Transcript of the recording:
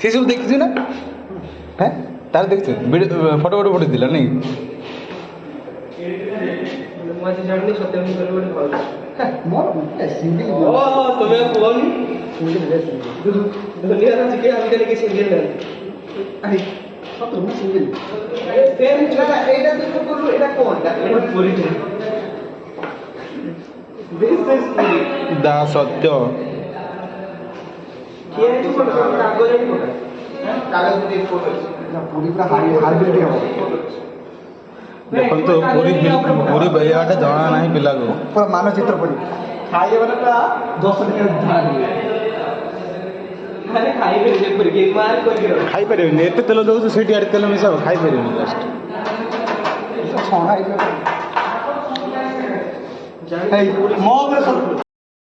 সেসব দেখছি না হ্যাঁ তার দেখছো ফটো ফটো ফটো দিলা নাকি তুমি কোন দুনিয়া থেকে আমি দেখি সিঙ্গেল না আরে সব তো সিঙ্গেল এইটা তো করলো এটা কোনটা এটা পরিচয় দা সত্য কে আছে কোন কাগজ আছে কোন কাগজ দিয়ে ফটো না পুরিটা হারিয়ে দিয়ে হবে ଦେଖନ୍ତୁ ପୁରୀ ବେଳିବାଟା ଜଣା ନାହିଁ ପିଲାକୁ ପୁରା ମାନଚିତ୍ର ପରି ଖାଇବାଟା 10 ଟଙ୍କା ଧାର ଖାଇପାରିବେନି ଏତେ ତେଲ ଦେଉଛୁ ସେଇଠି ଆଡ଼େ ତେଲ ମିଶାବ ଖାଇପାରିବେନି ଲାଷ୍ଟ ଛଣା ହେଇଯିବ ମୋ ଉପରେ ସବୁ